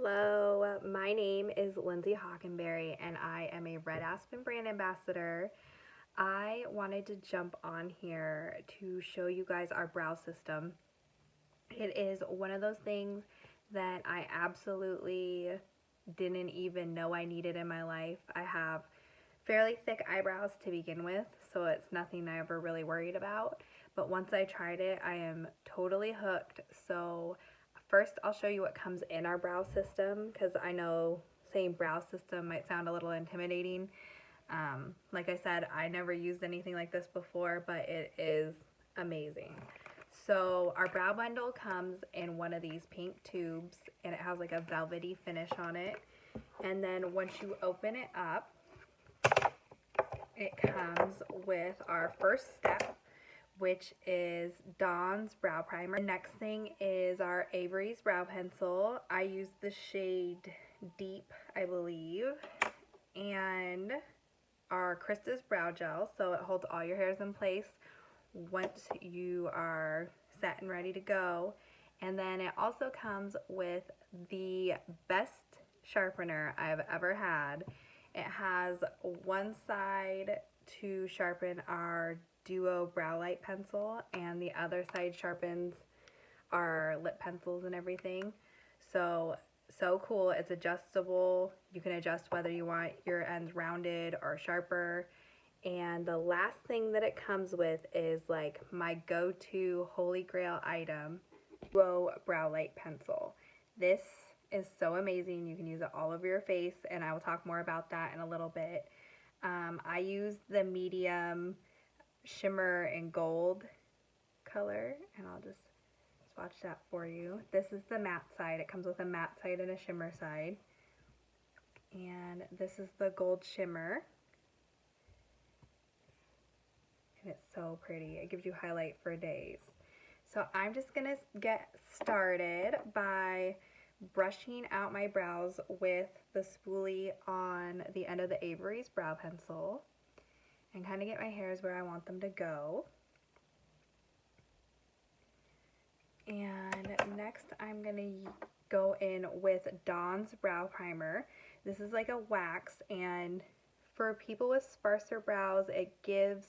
Hello, my name is Lindsay Hockenberry and I am a Red Aspen brand ambassador. I wanted to jump on here to show you guys our brow system. It is one of those things that I absolutely didn't even know I needed in my life. I have fairly thick eyebrows to begin with, so it's nothing I ever really worried about. But once I tried it, I am totally hooked. So first I'll show you what comes in our brow system, because I know saying brow system might sound a little intimidating. Like I said, I never used anything like this before, but it is amazing. So our brow bundle comes in one of these pink tubes, and it has like a velvety finish on it. And then once you open it up, it comes with our first step, which is Dawn's brow primer. The next thing is our Avery's brow pencil. I use the shade Deep, I believe, and our Krista's brow gel, so it holds all your hairs in place once you are set and ready to go. And then it also comes with the best sharpener I've ever had. It has one side to sharpen our Duo brow light pencil, and the other side sharpens our lip pencils and everything. So cool. It's adjustable. You can adjust whether you want your ends rounded or sharper. And the last thing that it comes with is like my go-to holy grail item, Duo brow light pencil. This is so amazing. You can use it all over your face, and I will talk more about that in a little bit. I use the medium shimmer and gold color, and I'll just swatch that for you. This is the matte side. It comes with a matte side and a shimmer side. And this is the gold shimmer. And it's so pretty. It gives you highlight for days. So I'm just going to get started by brushing out my brows with the spoolie on the end of the Avery's brow pencil and kind of get my hairs where I want them to go. And next I'm going to go in with Dawn's brow primer. This is like a wax, and for people with sparser brows, it gives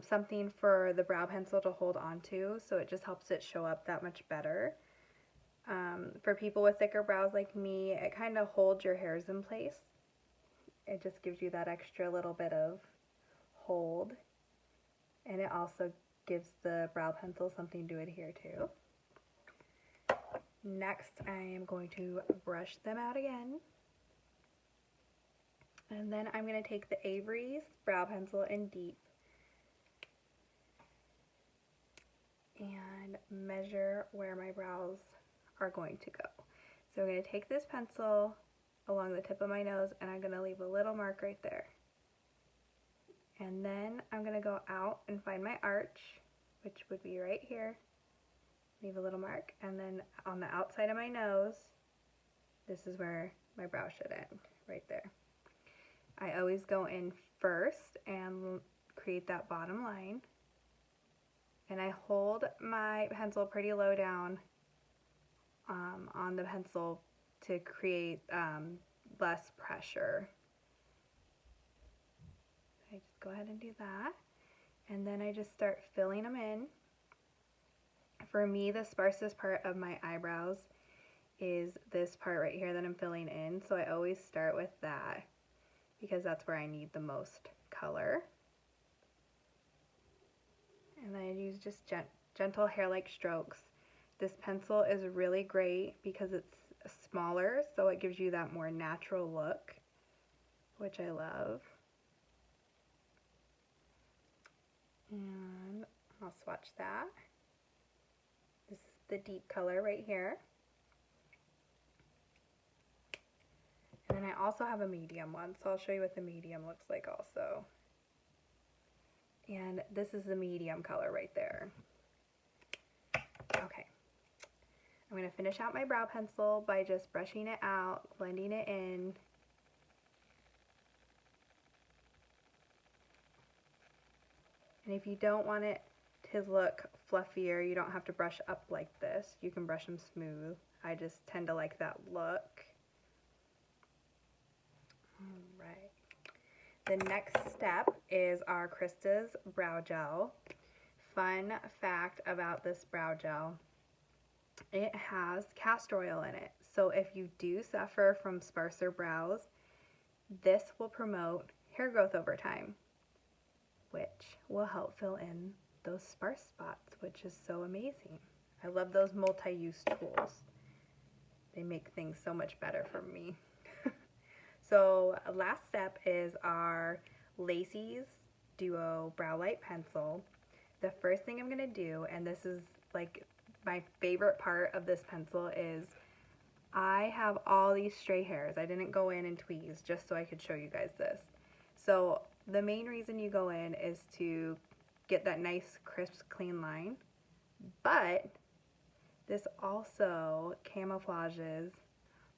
something for the brow pencil to hold on to, so it just helps it show up that much better. For people with thicker brows like me, it kind of holds your hairs in place. It just gives you that extra little bit of hold, and it also gives the brow pencil something to adhere to. Next, I am going to brush them out again, and then I'm going to take the Avery's brow pencil in Deep and measure where my brows are going to go. So I'm going to take this pencil along the tip of my nose, and I'm going to leave a little mark right there. And then I'm going to go out and find my arch, which would be right here. Leave a little mark, and then on the outside of my nose, this is where my brow should end, right there. I always go in first and create that bottom line, and I hold my pencil pretty low down on the pencil to create less pressure. I just go ahead and do that, and then I just start filling them in. For me, the sparsest part of my eyebrows is this part right here that I'm filling in, so I always start with that because that's where I need the most color. And then I use just gentle hair-like strokes. This pencil is really great because it's smaller, so it gives you that more natural look, which I love. And I'll swatch that. This is the deep color right here. And then I also have a medium one, so I'll show you what the medium looks like also. And this is the medium color right there. Okay. I'm going to finish out my brow pencil by just brushing it out, blending it in. And if you don't want it to look fluffier, you don't have to brush up like this. You can brush them smooth. I just tend to like that look. All right. The next step is our Krista's Brow Gel. Fun fact about this brow gel, it has castor oil in it. So if you do suffer from sparser brows, this will promote hair growth over time, which will help fill in those sparse spots, which is so amazing. I love those multi-use tools. They make things so much better for me. So last step is our Lacey's Duo Brow Light Pencil. The first thing I'm going to do, and this is like my favorite part of this pencil, is I have all these stray hairs. I didn't go in and tweeze just so I could show you guys this. So the main reason you go in is to get that nice crisp clean line, but this also camouflages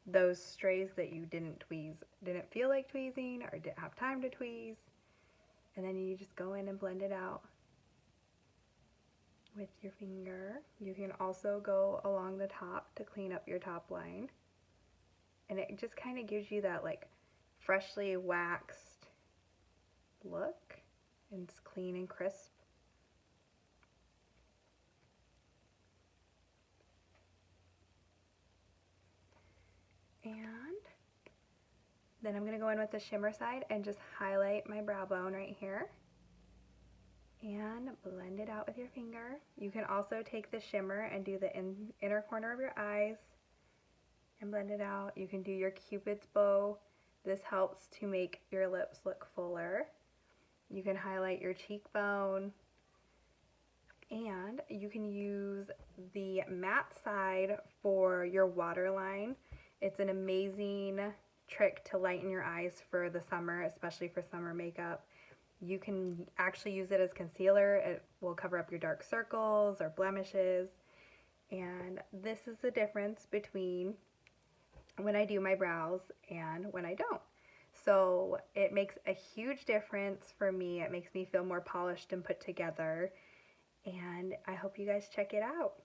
those strays that you didn't tweeze, didn't feel like tweezing or didn't have time to tweeze, and then you just go in and blend it out with your finger. You can also go along the top to clean up your top line, and it just kind of gives you that like freshly waxed look, and it's clean and crisp. And then I'm going to go in with the shimmer side and just highlight my brow bone right here and blend it out with your finger. You can also take the shimmer and do the inner corner of your eyes and blend it out. You can do your Cupid's bow. This helps to make your lips look fuller. You can highlight your cheekbone, and you can use the matte side for your waterline. It's an amazing trick to lighten your eyes for the summer, especially for summer makeup. You can actually use it as concealer. It will cover up your dark circles or blemishes. And this is the difference between when I do my brows and when I don't. So it makes a huge difference for me. It makes me feel more polished and put together. And I hope you guys check it out.